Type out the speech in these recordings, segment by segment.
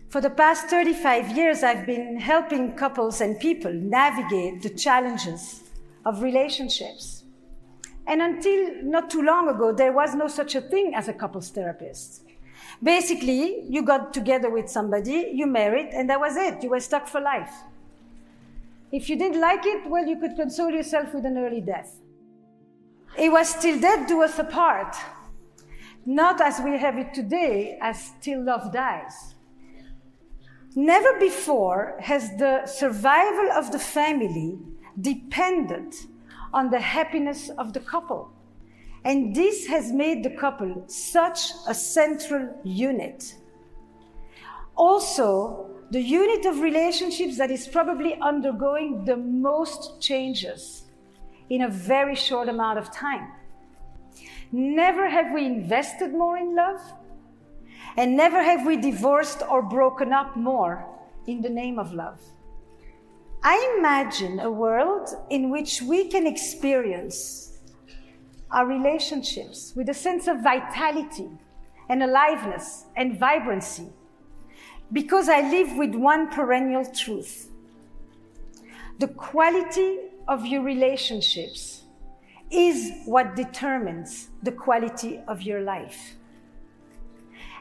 For the past 35 years, I've been helping couples and people navigate the challenges of relationships. And until not too long ago, there was no such a thing as a couples therapist. Basically, you got together with somebody, you married, and that was it. You were stuck for life. If you didn't like it, well, you could console yourself with an early death. It was till death do us apart, not as we have it today, as till love dies. Never before has the survival of the family depended on the happiness of the couple. And this has made the couple such a central unit. Also, the unit of relationships that is probably undergoing the most changes in a very short amount of time. Never have we invested more in love, and never have we divorced or broken up more in the name of love. I imagine a world in which we can experience our relationships with a sense of vitality and aliveness and vibrancy, because I live with one perennial truth. The quality of your relationships is what determines the quality of your life.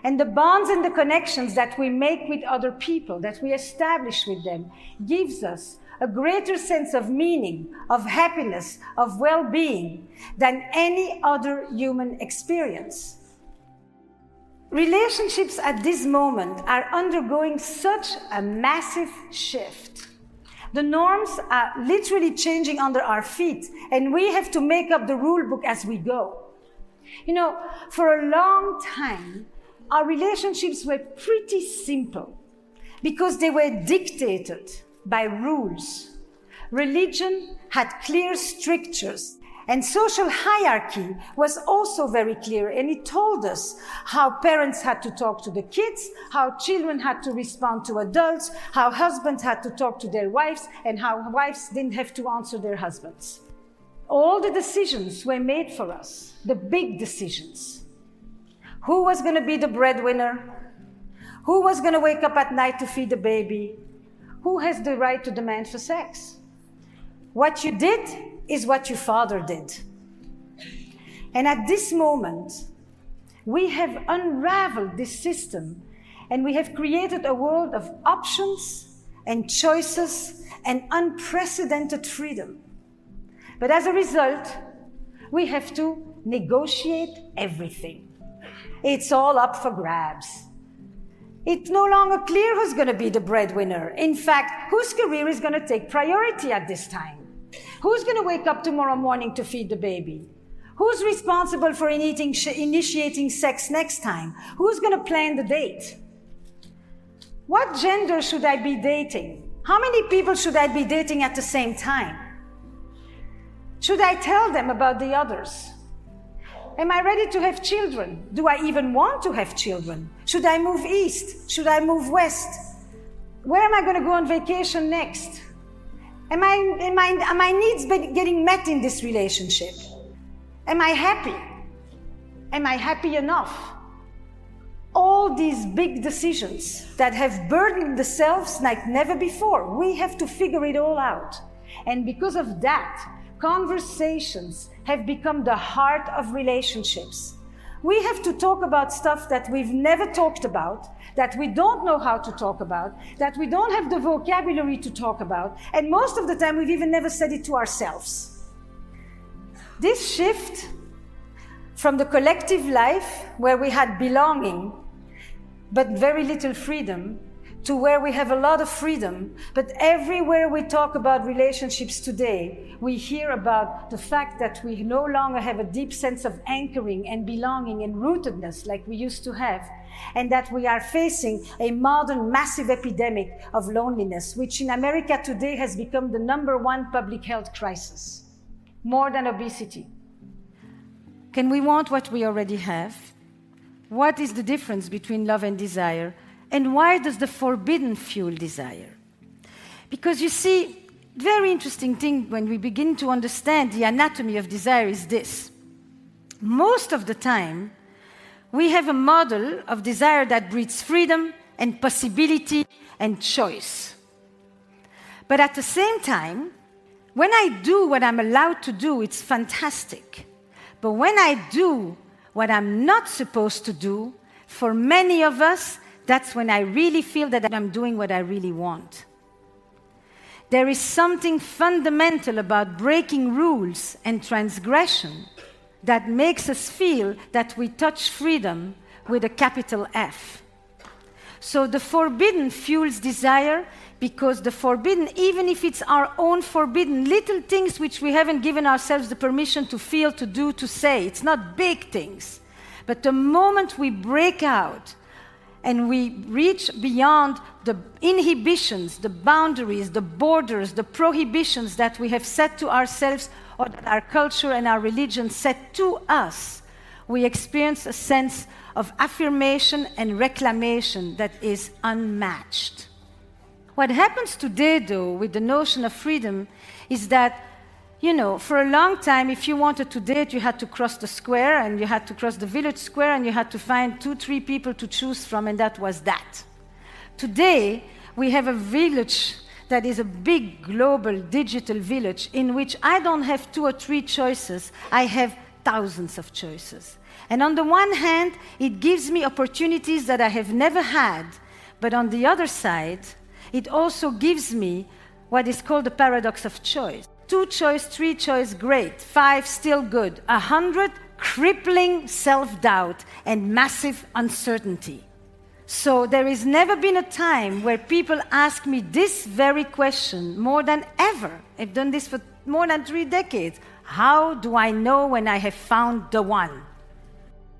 And the bonds and the connections that we make with other people, that we establish with them, gives us a greater sense of meaning, of happiness, of well-being than any other human experience. Relationships at this moment are undergoing such a massive shift. The norms are literally changing under our feet, and we have to make up the rule book as we go. You know, for a long time, our relationships were pretty simple because they were dictated by rules. Religion had clear strictures, and social hierarchy was also very clear, and it told us how parents had to talk to the kids, how children had to respond to adults, how husbands had to talk to their wives, and how wives didn't have to answer their husbands. All the decisions were made for us, the big decisions. Who was going to be the breadwinner? Who was going to wake up at night to feed the baby? Who has the right to demand for sex? What you did is what your father did. And at this moment, we have unraveled this system, and we have created a world of options and choices and unprecedented freedom. But as a result, we have to negotiate everything. It's all up for grabs. It's no longer clear who's going to be the breadwinner. In fact, whose career is going to take priority at this time? Who's going to wake up tomorrow morning to feed the baby? Who's responsible for initiating sex next time? Who's going to plan the date? What gender should I be dating? How many people should I be dating at the same time? Should I tell them about the others? Am I ready to have children? Do I even want to have children? Should I move east? Should I move west? Where am I going to go on vacation next? Are my needs getting met in this relationship? Am I happy? Am I happy enough? All these big decisions that have burdened the selves like never before, we have to figure it all out. And because of that, conversations have become the heart of relationships. We have to talk about stuff that we've never talked about, that we don't know how to talk about, that we don't have the vocabulary to talk about, and most of the time we've even never said it to ourselves. This shift from the collective life, where we had belonging but very little freedom, to where we have a lot of freedom, but everywhere we talk about relationships today, we hear about the fact that we no longer have a deep sense of anchoring and belonging and rootedness like we used to have, and that we are facing a modern massive epidemic of loneliness, which in America today has become the #1 public health crisis, more than obesity. Can we want what we already have? What is the difference between love and desire? And why does the forbidden fuel desire? Because you see, very interesting thing when we begin to understand the anatomy of desire is this. Most of the time, we have a model of desire that breeds freedom, and possibility and choice. But at the same time, when I do what I'm allowed to do, it's fantastic. But when I do what I'm not supposed to do, for many of us, that's when I really feel that I'm doing what I really want. There is something fundamental about breaking rules and transgression that makes us feel that we touch freedom with a capital F. So the forbidden fuels desire, because the forbidden, even if it's our own forbidden, little things which we haven't given ourselves the permission to feel, to do, to say, it's not big things. But the moment we break out and we reach beyond the inhibitions, the boundaries, the borders, the prohibitions that we have set to ourselves or that our culture and our religion set to us, we experience a sense of affirmation and reclamation that is unmatched. What happens today, though, with the notion of freedom is that, for a long time, if you wanted to date, you had to cross the square, and you had to cross the village square, and you had to find 2-3 people to choose from, and that was that. Today, we have a village that is a big global digital village in which I don't have 2 or 3 choices, I have thousands of choices. And on the one hand, it gives me opportunities that I have never had, but on the other side, it also gives me what is called the paradox of choice. 2 choice, 3 choice, great. 5, still good. 100, crippling self-doubt and massive uncertainty. So there has never been a time where people ask me this very question more than ever. I've done this for more than 3 decades. How do I know when I have found the one?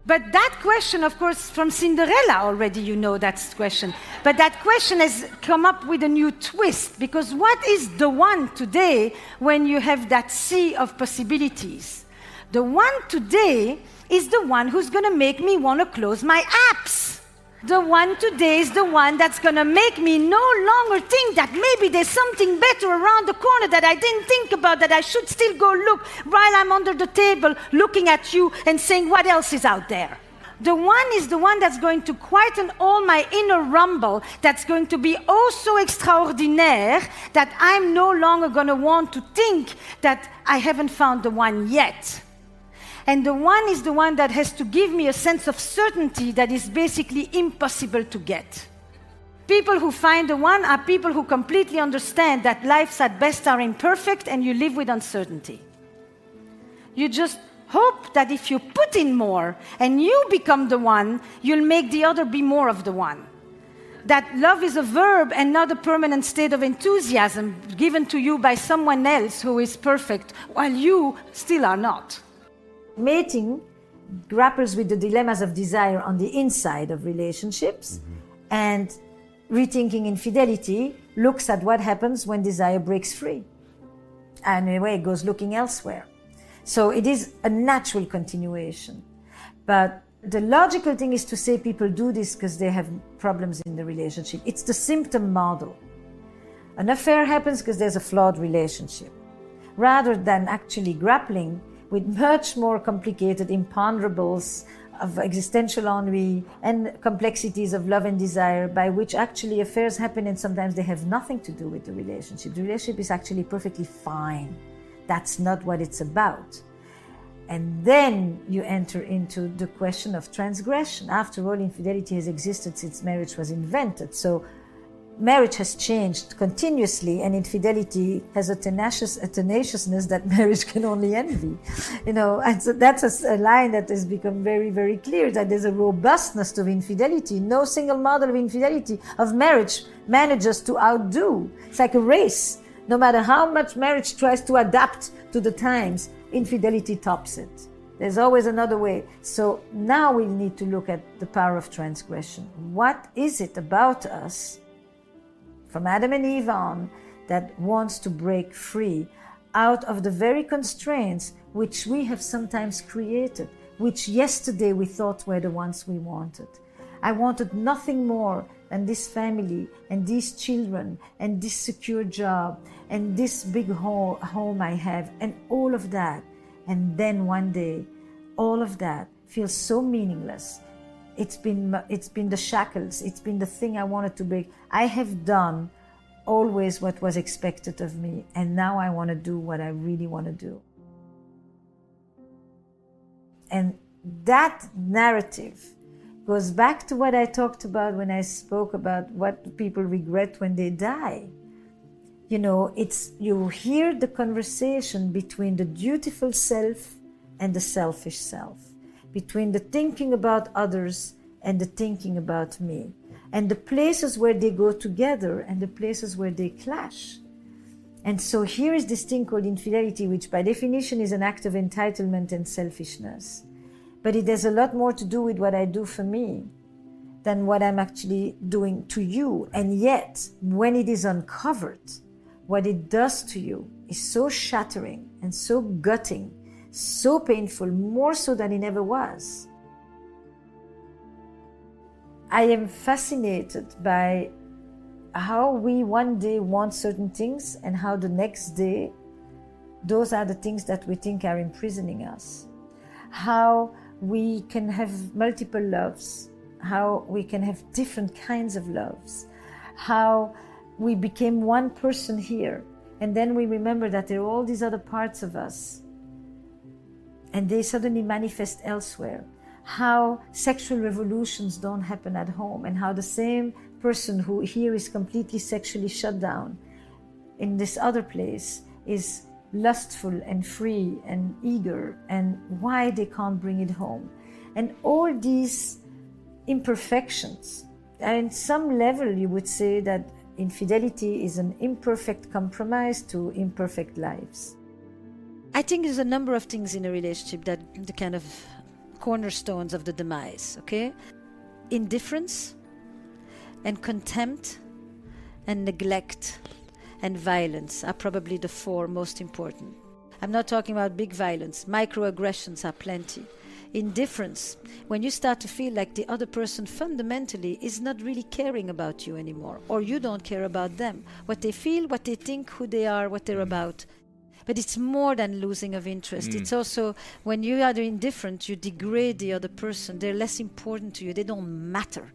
But that question, of course, from Cinderella already you know that question. But that question has come up with a new twist, because what is the one today when you have that sea of possibilities? The one today is the one who's going to make me want to close my apps. The one today is the one that's going to make me no longer think that maybe there's something better around the corner that I didn't think about, that I should still go look while I'm under the table looking at you and saying what else is out there. The one is the one that's going to quieten all my inner rumble, that's going to be oh so extraordinaire that I'm no longer going to want to think that I haven't found the one yet. And the one is the one that has to give me a sense of certainty that is basically impossible to get. People who find the one are people who completely understand that lives at best are imperfect and you live with uncertainty. You just hope that if you put in more and you become the one, you'll make the other be more of the one. That love is a verb and not a permanent state of enthusiasm given to you by someone else who is perfect, while you still are not. Mating grapples with the dilemmas of desire on the inside of relationships, and rethinking infidelity looks at what happens when desire breaks free. And in a way, it goes looking elsewhere. So it is a natural continuation. But the logical thing is to say people do this because they have problems in the relationship. It's the symptom model. An affair happens because there's a flawed relationship, rather than actually grappling with much more complicated imponderables of existential ennui and complexities of love and desire, by which actually affairs happen and sometimes they have nothing to do with the relationship. The relationship is actually perfectly fine. That's not what it's about. And then you enter into the question of transgression. After all, infidelity has existed since marriage was invented. So marriage has changed continuously, and infidelity has a tenaciousness that marriage can only envy. And so that's a line that has become very, very clear, that there's a robustness to infidelity. No single model of infidelity, of marriage, manages to outdo. It's like a race. No matter how much marriage tries to adapt to the times, infidelity tops it. There's always another way. So now we need to look at the power of transgression. What is it about us, from Adam and Eve on, that wants to break free out of the very constraints which we have sometimes created, which yesterday we thought were the ones we wanted? I wanted nothing more than this family and these children and this secure job and this big home I have and all of that. And then one day, all of that feels so meaningless It's been the shackles. It's been the thing I wanted to break. I have done always what was expected of me, and now I want to do what I really want to do. And that narrative goes back to what I talked about when I spoke about what people regret when they die. You know, you hear the conversation between the dutiful self and the selfish self, between the thinking about others and the thinking about me, and the places where they go together and the places where they clash. And so here is this thing called infidelity, which by definition is an act of entitlement and selfishness. But it has a lot more to do with what I do for me than what I'm actually doing to you. And yet, when it is uncovered, what it does to you is so shattering and so gutting, so painful, more so than it ever was. I am fascinated by how we one day want certain things and how the next day those are the things that we think are imprisoning us. How we can have multiple loves, how we can have different kinds of loves, how we became one person here and then we remember that there are all these other parts of us and they suddenly manifest elsewhere. How sexual revolutions don't happen at home, and how the same person who here is completely sexually shut down in this other place is lustful and free and eager, and why they can't bring it home. And all these imperfections, and in some level you would say that infidelity is an imperfect compromise to imperfect lives. I think there's a number of things in a relationship that the kind of cornerstones of the demise, okay? Indifference and contempt and neglect and violence are probably the four most important. I'm not talking about big violence. Microaggressions are plenty. Indifference, when you start to feel like the other person fundamentally is not really caring about you anymore, or you don't care about them, what they feel, what they think, who they are, what they're about. But it's more than losing of interest. It's also when you are indifferent, you degrade the other person. They're less important to you. They don't matter.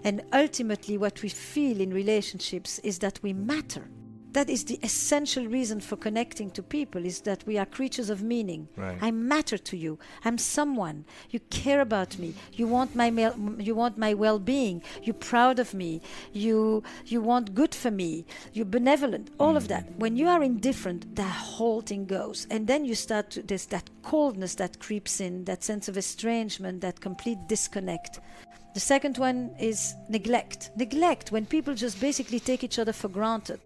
And ultimately what we feel in relationships is that we matter. That is the essential reason for connecting to people, is that we are creatures of meaning. Right. I matter to you. I'm someone. You care about me. You want my well-being. You're proud of me. You want good for me. You're benevolent. All of that. When you are indifferent, the whole thing goes. And then you start to, there's that coldness that creeps in, that sense of estrangement, that complete disconnect. The second one is neglect. Neglect, when people just basically take each other for granted.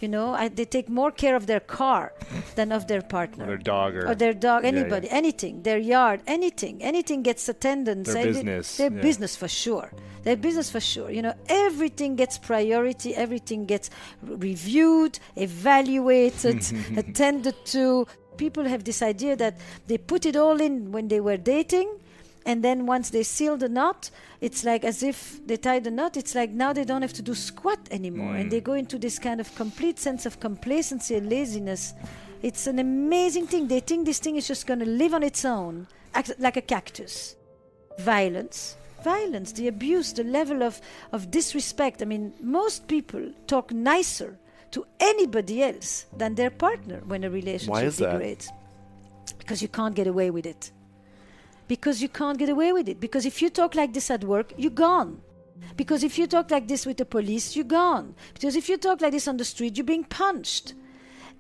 You know, they take more care of their car than of their partner. Or their dog, anybody, anything, their yard, anything. Anything gets attendance. Their business. Their business for sure. Their business for sure. You know, everything gets priority, everything gets reviewed, evaluated, attended to. People have this idea that they put it all in when they were dating, and then once they seal the knot, it's like as if they tie the knot, it's like now they don't have to do squat anymore. And they go into this kind of complete sense of complacency and laziness. It's an amazing thing. They think this thing is just going to live on its own, like a cactus. Violence, the abuse, the level of disrespect. I mean, most people talk nicer to anybody else than their partner when a relationship degrades. Because you can't get away with it. Because if you talk like this at work, you're gone. Because if you talk like this with the police, you're gone. Because if you talk like this on the street, you're being punched.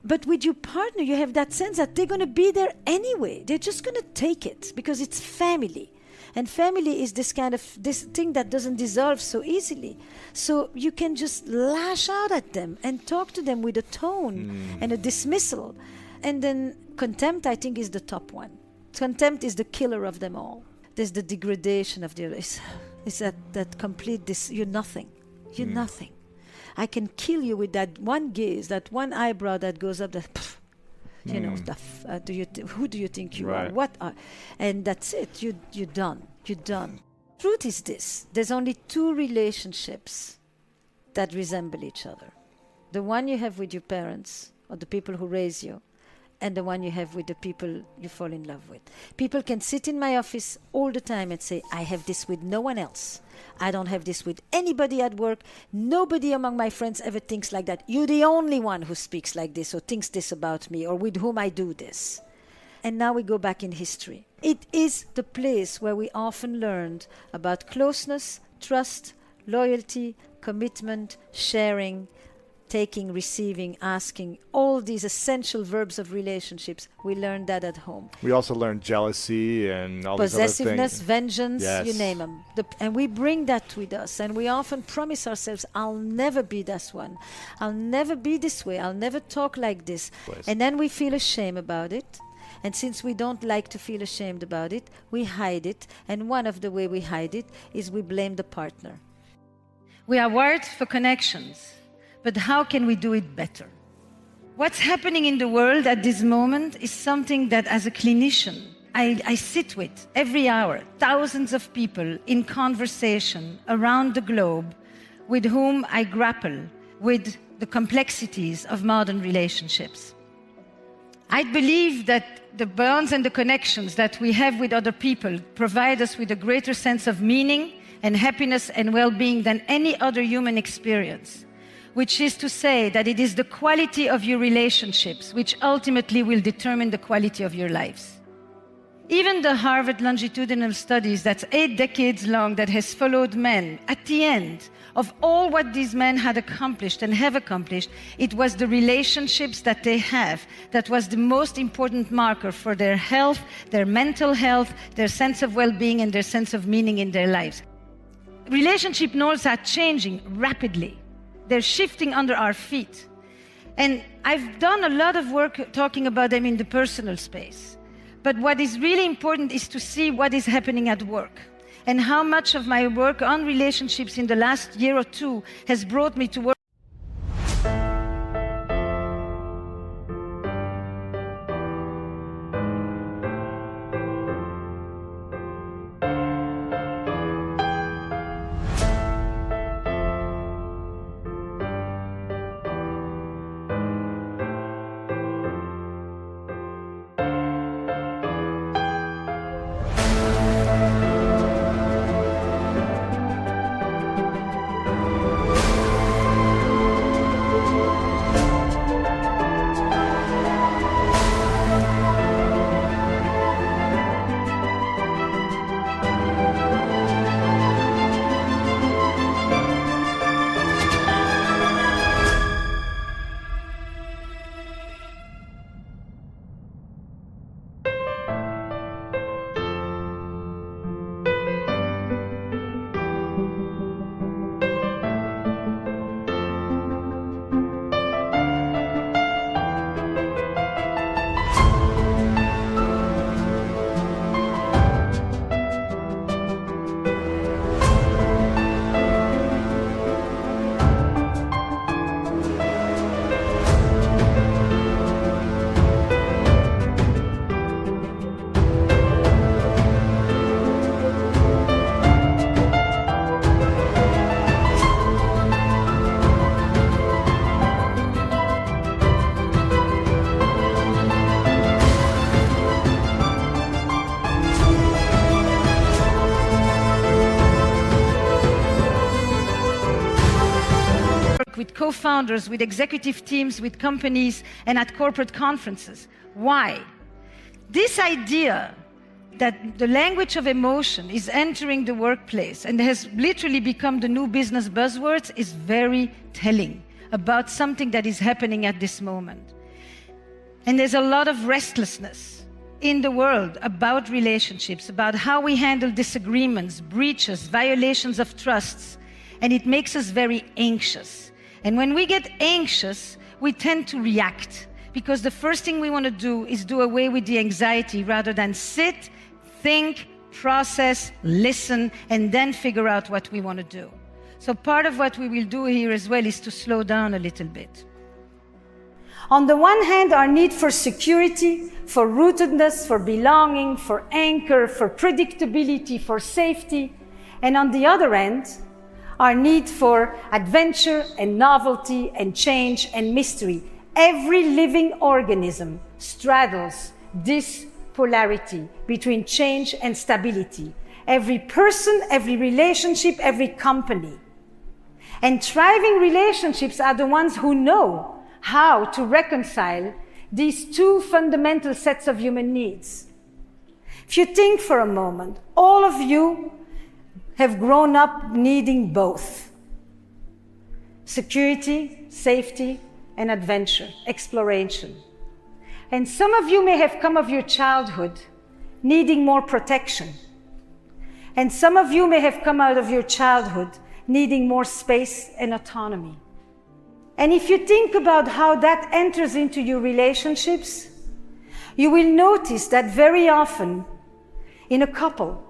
But with your partner, you have that sense that they're going to be there anyway. They're just going to take it because it's family. And family is this thing that doesn't dissolve so easily. So you can just lash out at them and talk to them with a tone and a dismissal. And then contempt, I think, is the top one. Contempt is the killer of them all. There's the degradation of the other. It's that complete, you're nothing. You're nothing. I can kill you with that one gaze, that one eyebrow that goes up, you know, who do you think you are? What are? And that's it. You're done. You're done. Truth is this. There's only two relationships that resemble each other. The one you have with your parents or the people who raise you, and the one you have with the people you fall in love with. People can sit in my office all the time and say, I have this with no one else. I don't have this with anybody at work. Nobody among my friends ever thinks like that. You're the only one who speaks like this or thinks this about me or with whom I do this. And now we go back in history. It is the place where we often learned about closeness, trust, loyalty, commitment, sharing, taking, receiving, asking, all these essential verbs of relationships. We learned that at home. We also learned jealousy and all these other things. Possessiveness, vengeance, yes. You name them. And we bring that with us. And we often promise ourselves, I'll never be this one. I'll never be this way. I'll never talk like this. Please. And then we feel ashamed about it. And since we don't like to feel ashamed about it, we hide it. And one of the way we hide it is we blame the partner. We are wired for connections. But how can we do it better? What's happening in the world at this moment is something that as a clinician, I sit with every hour, thousands of people in conversation around the globe with whom I grapple with the complexities of modern relationships. I believe that the bonds and the connections that we have with other people provide us with a greater sense of meaning and happiness and well-being than any other human experience. Which is to say that it is the quality of your relationships which ultimately will determine the quality of your lives. Even the Harvard longitudinal studies that's 8 decades long that has followed men, at the end of all what these men had accomplished and have accomplished, it was the relationships that they have that was the most important marker for their health, their mental health, their sense of well-being and their sense of meaning in their lives. Relationship norms are changing rapidly. They're shifting under our feet. And I've done a lot of work talking about them in the personal space. But what is really important is to see what is happening at work and how much of my work on relationships in the last year or two has brought me to work. With co-founders, with executive teams, with companies, and at corporate conferences. Why? This idea that the language of emotion is entering the workplace and has literally become the new business buzzwords is very telling about something that is happening at this moment. And there's a lot of restlessness in the world about relationships, about how we handle disagreements, breaches, violations of trusts, and it makes us very anxious. And when we get anxious, we tend to react because the first thing we want to do is do away with the anxiety rather than sit, think, process, listen, and then figure out what we want to do. So part of what we will do here as well is to slow down a little bit. On the one hand, our need for security, for rootedness, for belonging, for anchor, for predictability, for safety. And on the other end, our need for adventure and novelty and change and mystery. Every living organism straddles this polarity between change and stability. Every person, every relationship, every company. And thriving relationships are the ones who know how to reconcile these two fundamental sets of human needs. If you think for a moment, all of you have grown up needing both. Security, safety, and adventure, exploration. And some of you may have come of your childhood needing more protection. And some of you may have come out of your childhood needing more space and autonomy. And if you think about how that enters into your relationships, you will notice that very often in a couple,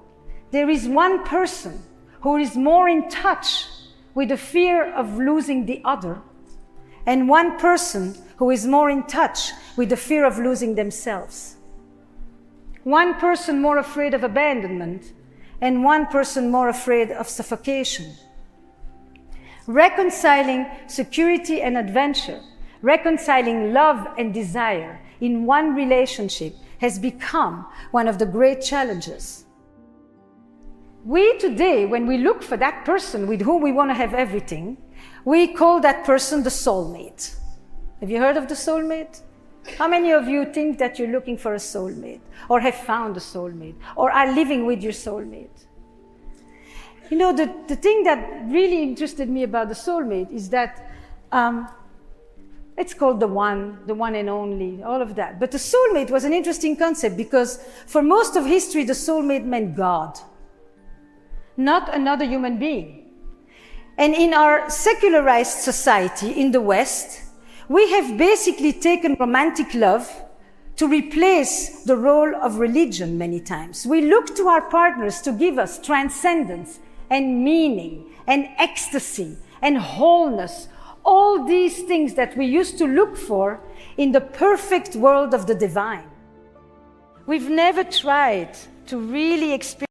there is one person who is more in touch with the fear of losing the other, and one person who is more in touch with the fear of losing themselves. One person more afraid of abandonment, and one person more afraid of suffocation. Reconciling security and adventure, reconciling love and desire in one relationship has become one of the great challenges. We today, when we look for that person with whom we want to have everything, we call that person the soulmate. Have you heard of the soulmate? How many of you think that you're looking for a soulmate, or have found a soulmate, or are living with your soulmate? You know, the thing that really interested me about the soulmate is that it's called the one and only, all of that. But the soulmate was an interesting concept because for most of history, the soulmate meant God, not another human being. And in our secularized society in the West, we have basically taken romantic love to replace the role of religion many times. We look to our partners to give us transcendence and meaning and ecstasy and wholeness, all these things that we used to look for in the perfect world of the divine. We've never tried to really experience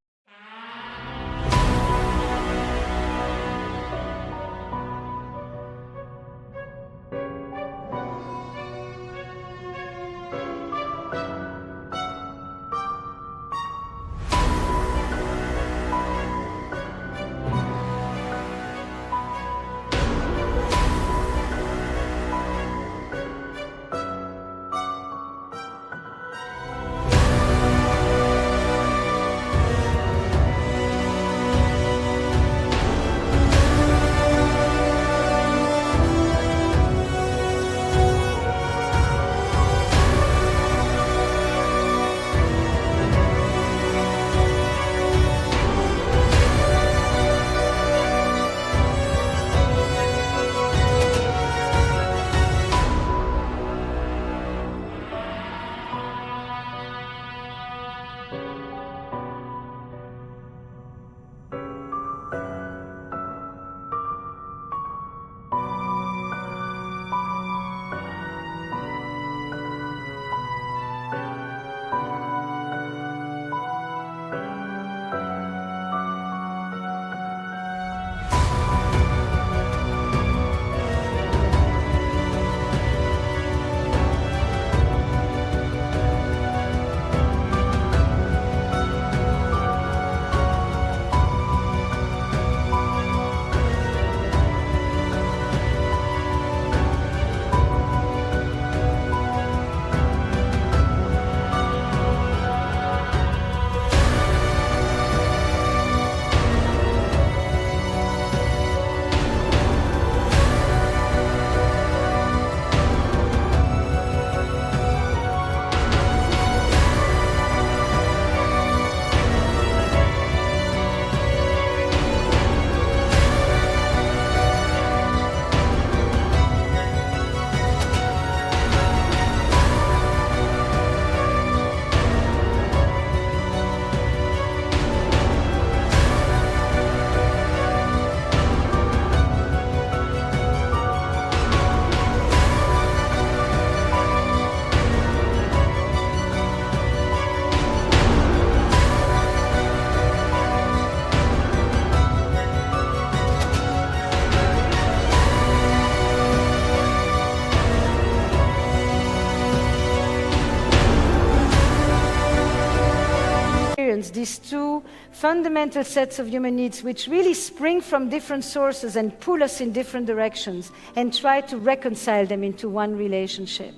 these two fundamental sets of human needs which really spring from different sources and pull us in different directions, and try to reconcile them into one relationship.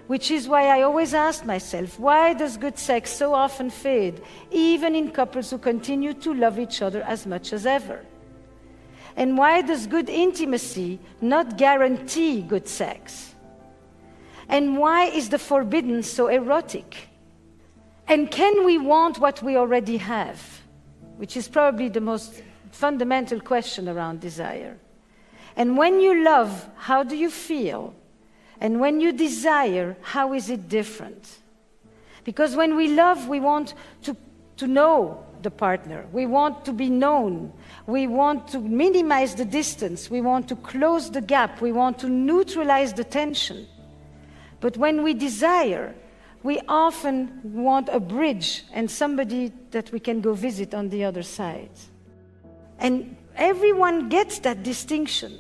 Which is why I always ask myself, why does good sex so often fade, even in couples who continue to love each other as much as ever? And why does good intimacy not guarantee good sex? And why is the forbidden so erotic? And can we want what we already have? Which is probably the most fundamental question around desire. And when you love, how do you feel? And when you desire, how is it different? Because when we love, we want to know the partner. We want to be known. We want to minimize the distance. We want to close the gap. We want to neutralize the tension. But when we desire, we often want a bridge and somebody that we can go visit on the other side. And everyone gets that distinction,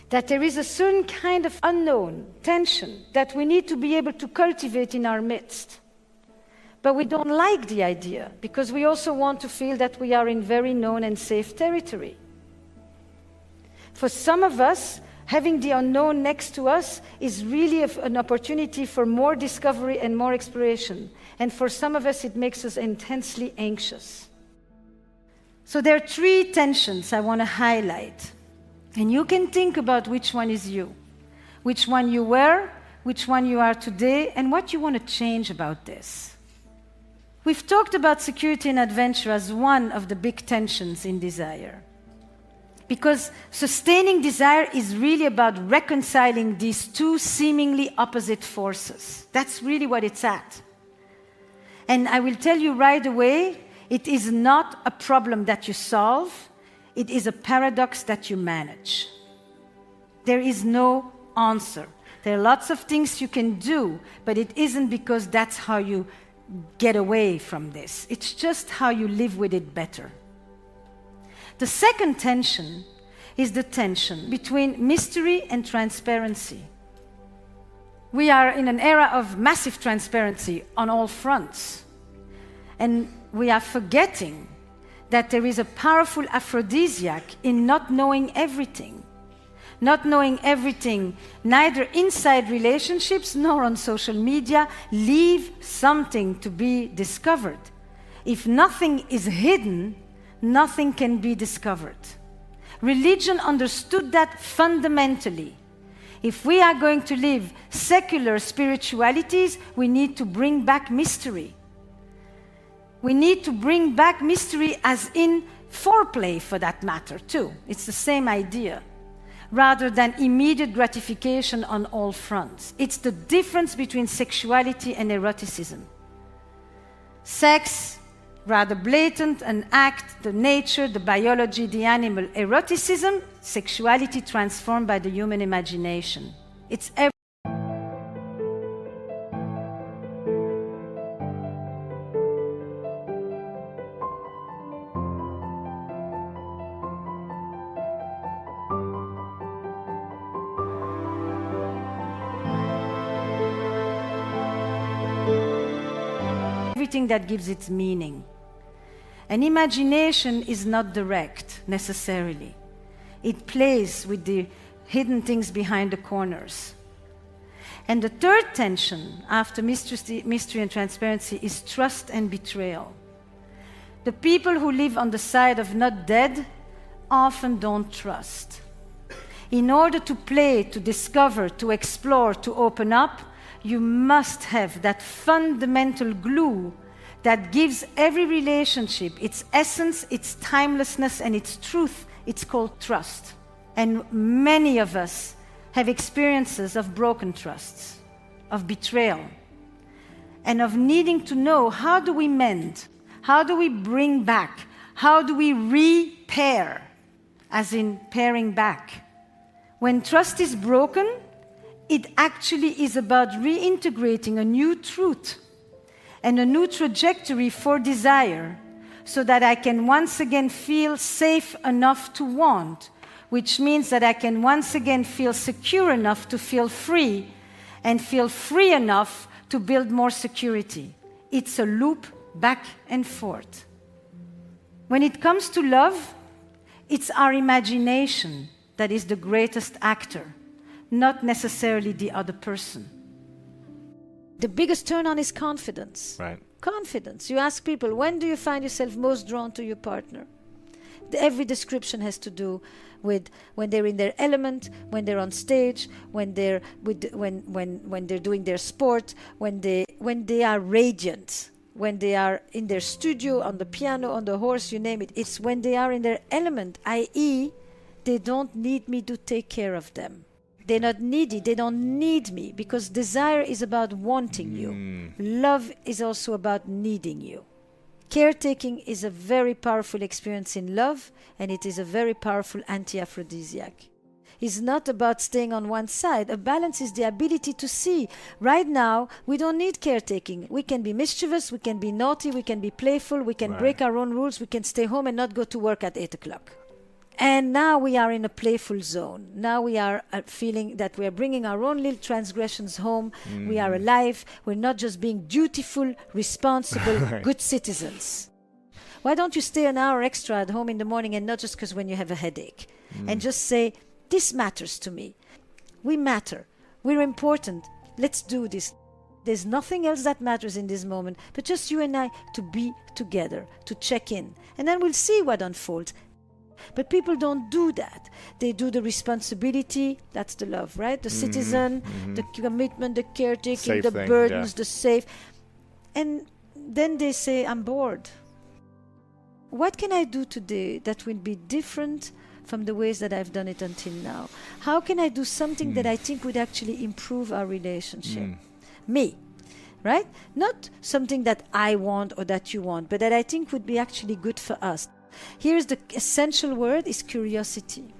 that there is a certain kind of unknown tension that we need to be able to cultivate in our midst. But we don't like the idea, because we also want to feel that we are in very known and safe territory. For some of us, having the unknown next to us is really an opportunity for more discovery and more exploration. And for some of us, it makes us intensely anxious. So there are three tensions I want to highlight. And you can think about which one is you, which one you were, which one you are today, and what you want to change about this. We've talked about security and adventure as one of the big tensions in desire. Because sustaining desire is really about reconciling these two seemingly opposite forces. That's really what it's at. And I will tell you right away, it is not a problem that you solve, it is a paradox that you manage. There is no answer. There are lots of things you can do, but it isn't because that's how you get away from this. It's just how you live with it better. The second tension is the tension between mystery and transparency. We are in an era of massive transparency on all fronts. And we are forgetting that there is a powerful aphrodisiac in not knowing everything. Not knowing everything, neither inside relationships nor on social media. Leave something to be discovered. If nothing is hidden, nothing can be discovered. Religion understood that fundamentally. If we are going to live secular spiritualities, we need to bring back mystery. We need to bring back mystery as in foreplay, for that matter, too. It's the same idea. Rather than immediate gratification on all fronts. It's the difference between sexuality and eroticism. Sex, rather blatant, an act, the nature, the biology, the animal. Eroticism, sexuality transformed by the human imagination. It's everything that gives it meaning. And imagination is not direct, necessarily. It plays with the hidden things behind the corners. And the third tension, after mystery and transparency, is trust and betrayal. The people who live on the side of not dead often don't trust. In order to play, to discover, to explore, to open up, you must have that fundamental glue that gives every relationship its essence, its timelessness, and its truth. It's called trust. And many of us have experiences of broken trusts, of betrayal, and of needing to know, how do we mend? How do we bring back? How do we repair, as in pairing back? When trust is broken, it actually is about reintegrating a new truth and a new trajectory for desire, so that I can once again feel safe enough to want, which means that I can once again feel secure enough to feel free, and feel free enough to build more security. It's a loop back and forth. When it comes to love, it's our imagination that is the greatest actor, not necessarily the other person. The biggest turn on is confidence. Right. Confidence. You ask people, when do you find yourself most drawn to your partner? Every description has to do with when they're in their element, when they're on stage, when they're when they're doing their sport, when they are radiant, when they are in their studio, on the piano, on the horse, you name it. It's when they are in their element, i.e., they don't need me to take care of them. They're not needy. They don't need me, because desire is about wanting you. Love is also about needing you. Caretaking is a very powerful experience in love, and it is a very powerful anti-aphrodisiac. It's not about staying on one side. A balance is the ability to see. Right now, we don't need caretaking. We can be mischievous, we can be naughty, we can be playful, we can break our own rules, we can stay home and not go to work at 8 o'clock. And now we are in a playful zone. Now we are feeling that we are bringing our own little transgressions home. We are alive. We're not just being dutiful, responsible, good citizens. Why don't you stay an hour extra at home in the morning, and not just because when you have a headache, and just say, this matters to me. We matter. We're important. Let's do this. There's nothing else that matters in this moment, but just you and I to be together, to check in. And then we'll see what unfolds. But people don't do that. They do the responsibility, that's the love, right? The citizen, the commitment, the caretaking, safe the thing, burdens, the safe. And then they say, I'm bored. What can I do today that will be different from the ways that I've done it until now? How can I do something that I think would actually improve our relationship? Me, right? Not something that I want or that you want, but that I think would be actually good for us. Here's the essential word, is curiosity.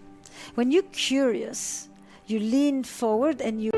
When you're curious, you lean forward and you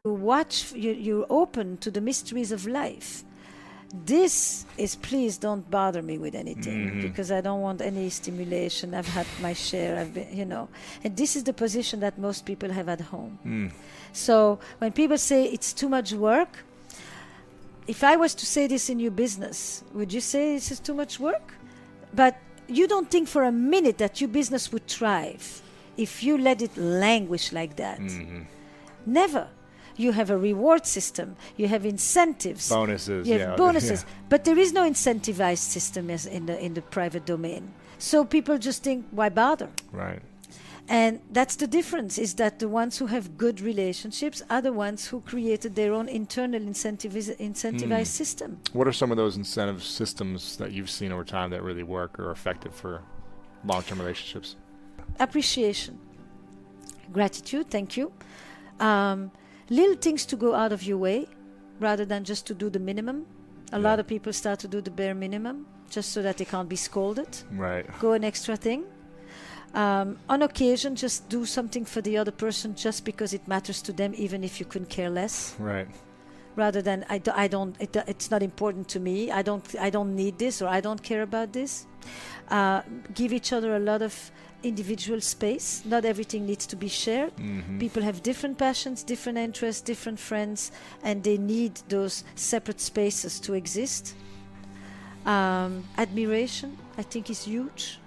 watch, you're open to the mysteries of life. This is, please don't bother me with anything, because I don't want any stimulation. I've had my share, I've been, and this is the position that most people have at home. So when people say it's too much work, if I was to say this in your business, would you say this is too much work? But you don't think for a minute that your business would thrive if you let it languish like that. Never. You have a reward system. You have incentives. Bonuses. You have bonuses. But there is no incentivized system as in the private domain. So people just think, why bother? Right. And that's the difference, is that the ones who have good relationships are the ones who created their own internal incentivized system. What are some of those incentive systems that you've seen over time that really work or are effective for long-term relationships? Appreciation. Gratitude, thank you. little things to go out of your way rather than just to do the minimum. A lot of people start to do the bare minimum just so that they can't be scolded. Right. Go an extra thing. On occasion, just do something for the other person just because it matters to them, even if you couldn't care less. Right. Rather than it's not important to me. I don't need this, or I don't care about this. Give each other a lot of individual space. Not everything needs to be shared. People have different passions, different interests, different friends, and they need those separate spaces to exist. Admiration, I think, is huge.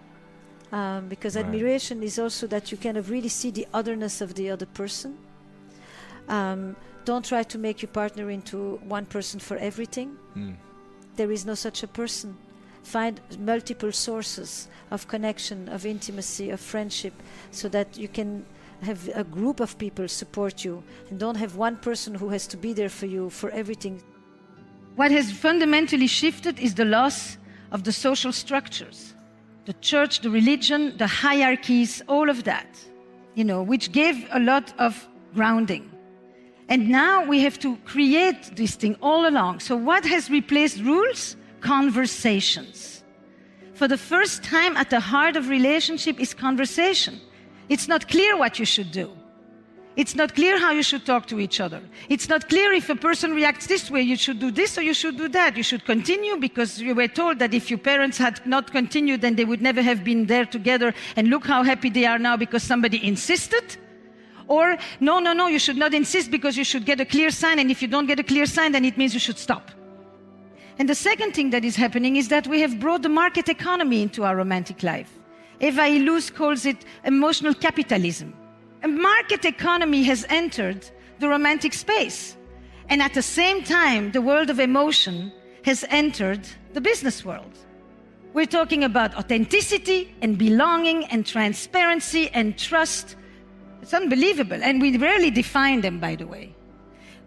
Because admiration is also that you kind of really see the otherness of the other person. Don't try to make your partner into one person for everything. There is no such a person. Find multiple sources of connection, of intimacy, of friendship, so that you can have a group of people support you, and don't have one person who has to be there for you for everything. What has fundamentally shifted is the loss of the social structures. The church, the religion, the hierarchies, all of that, which gave a lot of grounding. And now we have to create this thing all along. So what has replaced rules? Conversations. For the first time, at the heart of relationship is conversation. It's not clear what you should do. It's not clear how you should talk to each other. It's not clear if a person reacts this way, you should do this or you should do that. You should continue because you were told that if your parents had not continued, then they would never have been there together. And look how happy they are now because somebody insisted. Or, no, you should not insist because you should get a clear sign. And if you don't get a clear sign, then it means you should stop. And the second thing that is happening is that we have brought the market economy into our romantic life. Eva Illouz calls it emotional capitalism. A market economy has entered the romantic space. And at the same time, the world of emotion has entered the business world. We're talking about authenticity and belonging and transparency and trust. It's unbelievable. And we rarely define them, by the way.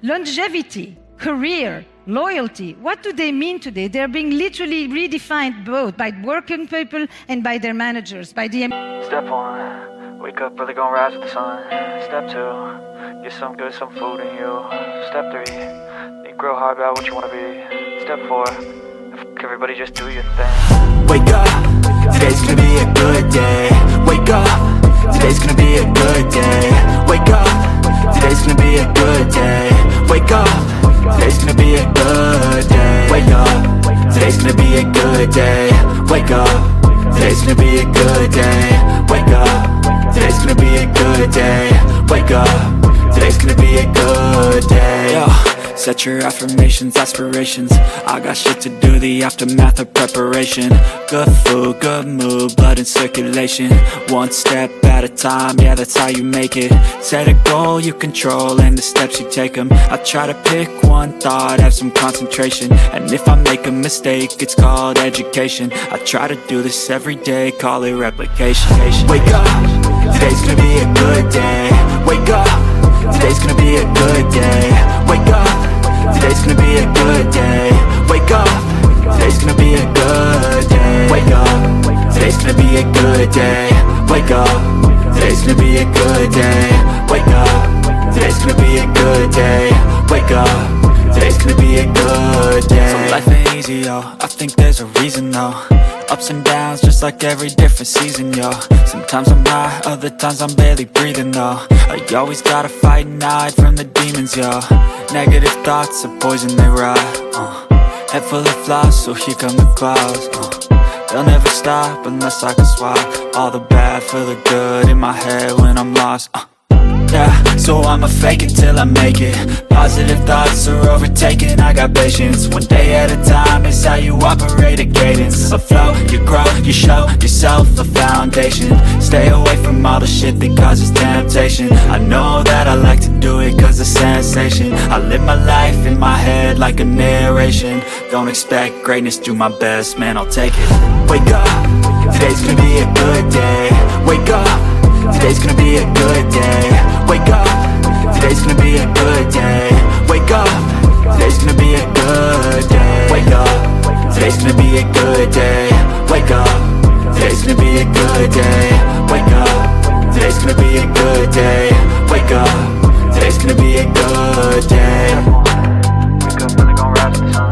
Longevity, career, loyalty, what do they mean today? They're being literally redefined both by working people and by their managers, by the... Step 1, wake up early, gonna rise with the sun. Step 2, get some food in you. Step 3, think real hard about what you wanna be. Step 4, everybody just do your thing. Wake up, today's gonna be a good day. Wake up, today's gonna be a good day. Wake up, today's gonna be a good day. Wake up, today's gonna be a good day. Wake up, today's gonna be a good day. Wake up, today's gonna be a good day. Wake up, today's gonna be a good day. Wake up, today's gonna be a good day. Yo, set your affirmations, aspirations. I got shit to do, the aftermath of preparation. Good food, good mood, blood in circulation. One step at a time, yeah, that's how you make it. Set a goal you control and the steps you take them. I try to pick one thought, have some concentration. And if I make a mistake, it's called education. I try to do this every day, call it replication. Wake up, today's gonna be a good day. Wake up, today's gonna be a good day. Wake up, today's gonna be a good day. Wake up, today's gonna be a good day. Wake up, today's gonna be a good day. Wake up, today's gonna be a good day. Wake up, today's gonna be a good day. Wake up, today's gonna be a good day. So life ain't easy, yo, I think there's a reason though. Ups and downs, just like every different season, yo. Sometimes I'm high, other times I'm barely breathing, though. I always gotta fight and hide from the demons, yo. Negative thoughts are poison, they rot. Head full of flies, so here come the clouds. They'll never stop unless I can swap all the bad for the good in my head when I'm lost. Yeah, so I'ma fake it till I make it. Positive thoughts are overtaken, I got patience. One day at a time is how you operate a cadence. A flow, you grow, you show yourself a foundation. Stay away from all the shit that causes temptation. I know that I like to do it cause it's sensation. I live my life in my head like a narration. Don't expect greatness, do my best, man, I'll take it. Wake up, today's gonna be a good day. Wake up, today's gonna be a good day. Wake up, today's gonna be a good day. Wake up, today's gonna be a good day. Wake up, today's gonna be a good day. Wake up, today's gonna be a good day. Wake up, today's gonna be a good day. Wake up, today's gonna be a good good day. Wake up, really gon' rise with the sun.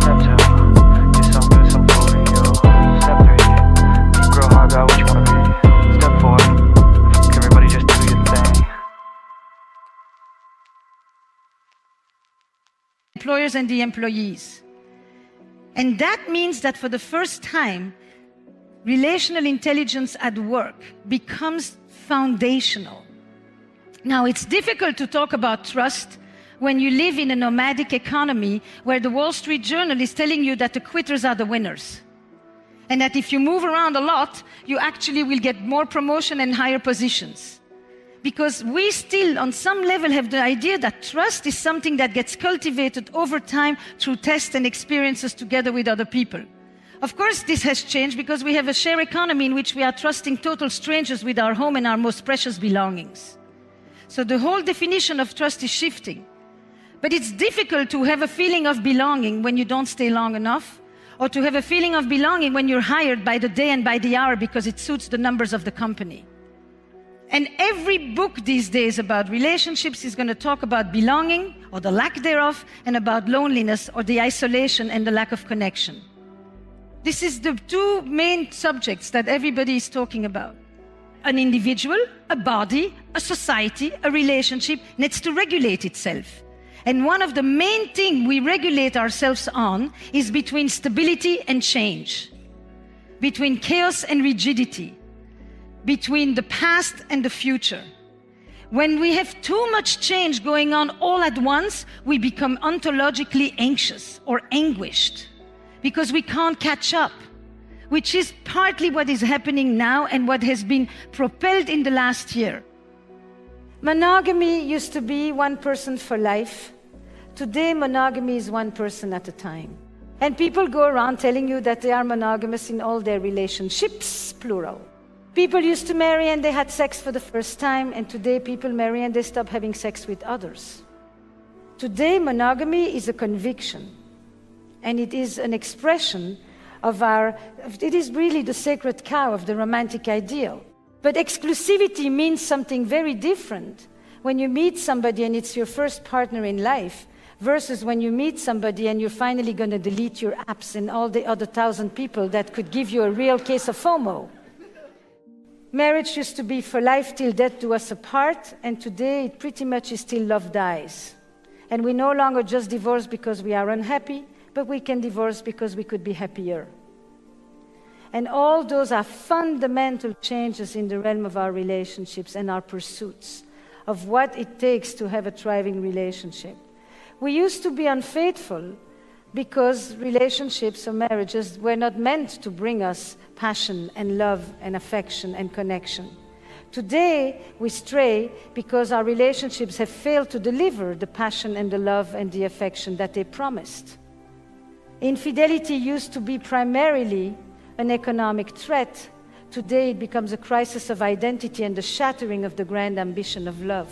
Step 2, get some good, some food in you. Step 3, think real hard about what you wanna be. Step 4, everybody just do your thing. Employers and the employees. And that means that for the first time, relational intelligence at work becomes foundational. Now, it's difficult to talk about trust when you live in a nomadic economy where the Wall Street Journal is telling you that the quitters are the winners. And that if you move around a lot, you actually will get more promotion and higher positions. Because we still, on some level, have the idea that trust is something that gets cultivated over time through tests and experiences together with other people. Of course, this has changed because we have a share economy in which we are trusting total strangers with our home and our most precious belongings. So the whole definition of trust is shifting. But it's difficult to have a feeling of belonging when you don't stay long enough, or to have a feeling of belonging when you're hired by the day and by the hour because it suits the numbers of the company. And every book these days about relationships is going to talk about belonging or the lack thereof, and about loneliness or the isolation and the lack of connection. This is the two main subjects that everybody is talking about. An individual, a body, a society, a relationship needs to regulate itself. And one of the main things we regulate ourselves on is between stability and change, between chaos and rigidity, between the past and the future. When we have too much change going on all at once, we become ontologically anxious or anguished because we can't catch up, which is partly what is happening now and what has been propelled in the last year. Monogamy used to be one person for life. Today, monogamy is one person at a time. And people go around telling you that they are monogamous in all their relationships, plural. People used to marry and they had sex for the first time, and today people marry and they stop having sex with others. Today, monogamy is a conviction, and it is an expression of it is really the sacred cow of the romantic ideal. But exclusivity means something very different when you meet somebody and it's your first partner in life, versus when you meet somebody and you're finally going to delete your apps and all the other 1,000 people that could give you a real case of FOMO. Marriage used to be for life till death do us apart, and today it pretty much is till love dies. And we no longer just divorce because we are unhappy, but we can divorce because we could be happier. And all those are fundamental changes in the realm of our relationships and our pursuits of what it takes to have a thriving relationship. We used to be unfaithful because relationships or marriages were not meant to bring us passion and love and affection and connection. Today, we stray because our relationships have failed to deliver the passion and the love and the affection that they promised. Infidelity used to be primarily an economic threat. Today, it becomes a crisis of identity and the shattering of the grand ambition of love.